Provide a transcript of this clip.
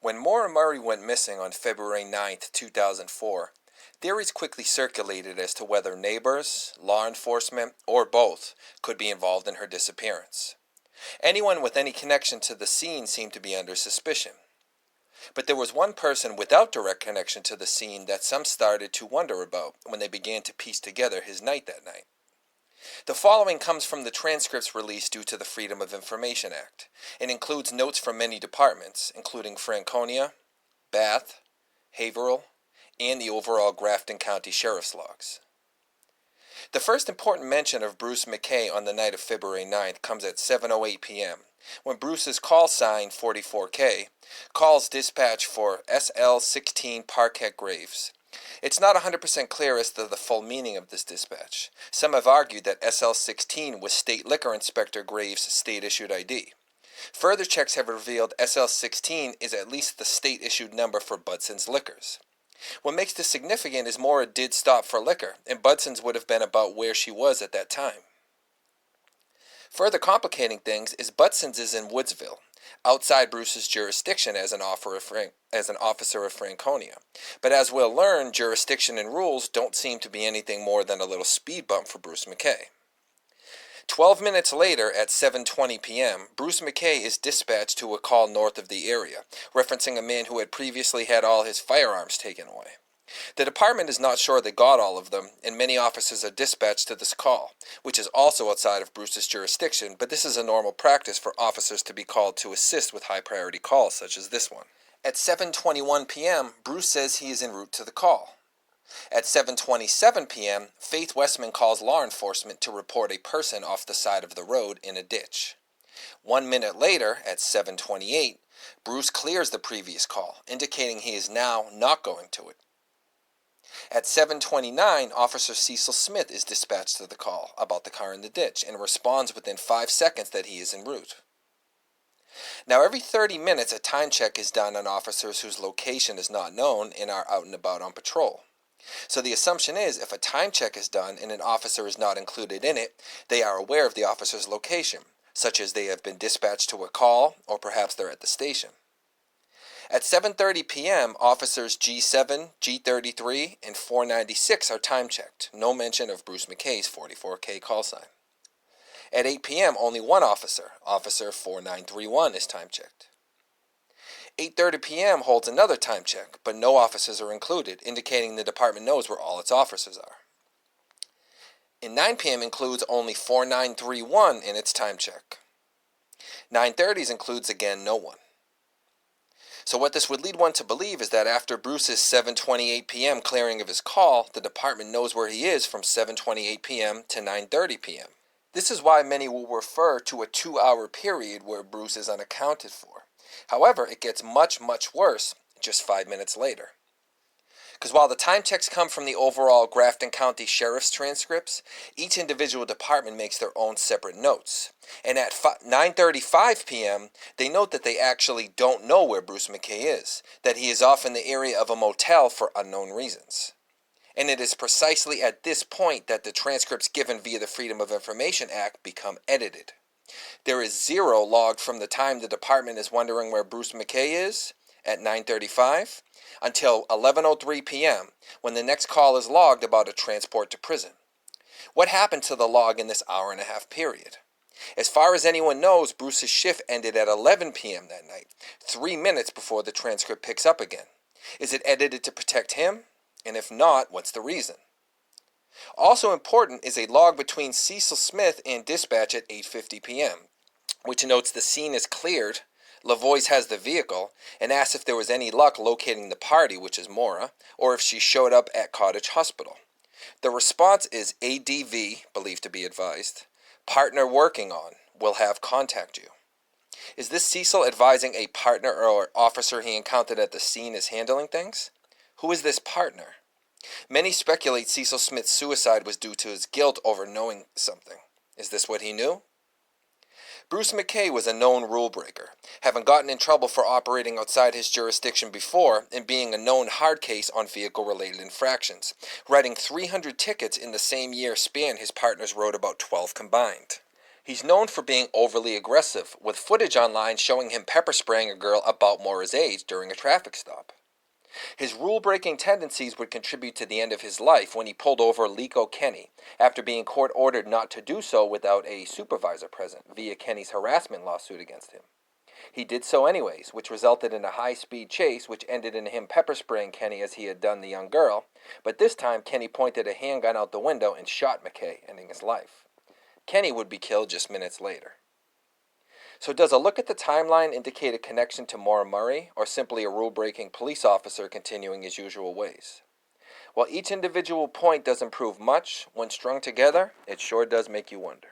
When Maura Murray went missing on February 9, 2004, theories quickly circulated as to whether neighbors, law enforcement, or both could be involved in her disappearance. Anyone with any connection to the scene seemed to be under suspicion. But there was one person without direct connection to the scene that some started to wonder about when they began to piece together his night that night. The following comes from the transcripts released due to the Freedom of Information Act. It includes notes from many departments, including Franconia, Bath, Haverhill, and the overall Grafton County Sheriff's logs. The first important mention of Bruce McKay on the night of February 9th comes at 7:08 p.m., when Bruce's call sign 44K calls dispatch for SL16 Parquet Graves. It's not 100% clear as to the full meaning of this dispatch. Some have argued that SL16 was State Liquor Inspector Graves' state-issued ID. Further checks have revealed SL16 is at least the state-issued number for Budson's Liquors. What makes this significant is Maura did stop for liquor, and Budson's would have been about where she was at that time. Further complicating things is Budson's is in Woodsville, outside Bruce's jurisdiction as an officer of Franconia. But as we'll learn, jurisdiction and rules don't seem to be anything more than a little speed bump for Bruce McKay. 12 minutes later, at 7:20 p.m., Bruce McKay is dispatched to a call north of the area, referencing a man who had previously had all his firearms taken away. The department is not sure they got all of them, and many officers are dispatched to this call, which is also outside of Bruce's jurisdiction, but this is a normal practice for officers to be called to assist with high-priority calls such as this one. At 7:21 p.m., Bruce says he is en route to the call. At 7:27 p.m., Faith Westman calls law enforcement to report a person off the side of the road in a ditch. 1 minute later, at 7:28, Bruce clears the previous call, indicating he is now not going to it. At 7:29, Officer Cecil Smith is dispatched to the call about the car in the ditch and responds within 5 seconds that he is en route. Now, every 30 minutes, a time check is done on officers whose location is not known and are out and about on patrol. So the assumption is, if a time check is done and an officer is not included in it, they are aware of the officer's location, such as they have been dispatched to a call, or perhaps they're at the station. At 7:30 p.m., officers G7, G33, and 496 are time-checked. No mention of Bruce McKay's 44K call sign. At 8 p.m., only one officer, Officer 4931, is time-checked. 8:30 p.m. holds another time check, but no officers are included, indicating the department knows where all its officers are. And 9 p.m. includes only 4931 in its time check. 9:30 includes again no one. So what this would lead one to believe is that after Bruce's 7:28 p.m. clearing of his call, the department knows where he is from 7:28 p.m. to 9:30 p.m. This is why many will refer to a 2-hour period where Bruce is unaccounted for. However, it gets much, much worse just 5 minutes later. Because while the time checks come from the overall Grafton County Sheriff's transcripts, each individual department makes their own separate notes. And at 9:35 p.m., they note that they actually don't know where Bruce McKay is, that he is off in the area of a motel for unknown reasons. And it is precisely at this point that the transcripts given via the Freedom of Information Act become edited. There is 0 logged from the time the department is wondering where Bruce McKay is, at 9:35, until 11:03 p.m., when the next call is logged about a transport to prison. What happened to the log in this hour-and-a-half period? As far as anyone knows, Bruce's shift ended at 11 p.m. that night, 3 minutes before the transcript picks up again. Is it edited to protect him? And if not, what's the reason? Also important is a log between Cecil Smith and dispatch at 8:50 p.m., which notes the scene is cleared, Lavoie has the vehicle, and asks if there was any luck locating the party, which is Maura, or if she showed up at Cottage Hospital. The response is ADV, believed to be advised, partner working on, will have contact you. Is this Cecil advising a partner or officer he encountered at the scene is handling things? Who is this partner? Many speculate Cecil Smith's suicide was due to his guilt over knowing something. Is this what he knew? Bruce McKay was a known rule breaker, having gotten in trouble for operating outside his jurisdiction before and being a known hard case on vehicle-related infractions. Writing 300 tickets in the same year span, his partners wrote about 12 combined. He's known for being overly aggressive, with footage online showing him pepper spraying a girl about Maura's age during a traffic stop. His rule-breaking tendencies would contribute to the end of his life when he pulled over Lico Kenny, after being court-ordered not to do so without a supervisor present, via Kenny's harassment lawsuit against him. He did so anyways, which resulted in a high-speed chase which ended in him pepper-spraying Kenny as he had done the young girl, but this time Kenny pointed a handgun out the window and shot McKay, ending his life. Kenny would be killed just minutes later. So does a look at the timeline indicate a connection to Maura Murray, or simply a rule-breaking police officer continuing his usual ways? While each individual point doesn't prove much, when strung together, it sure does make you wonder.